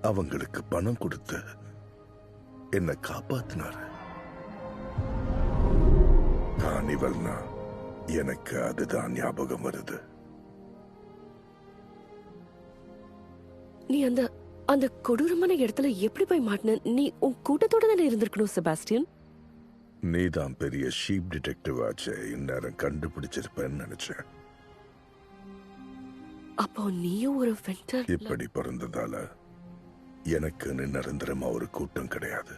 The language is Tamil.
அவங்களுக்கு பணம் கொடுத்து என்ன காப்பாத்தினாரு. கார்னிவல்னா எனக்கு அதுதான் ஞாபகம் வருது. நீ அந்த அந்த கொடூரமான இடத்துல எப்படி போய் மாட்டின? நீ உன் கூட்டத்தோட தானே இருந்திருக்கணும் செபாஸ்டியன். நீதான் பெரிய ஷீப் டிடெக்டிவ் ஆச்சு, இந்நேரம் கண்டுபிடிச்சிருப்பேன்னு நினைச்சேன். அப்போ நீயும் ஒரு வெண்டர். இப்படி பிறந்ததால எனக்கு நிரந்தரமா ஒரு கூட்டம் கிடையாது.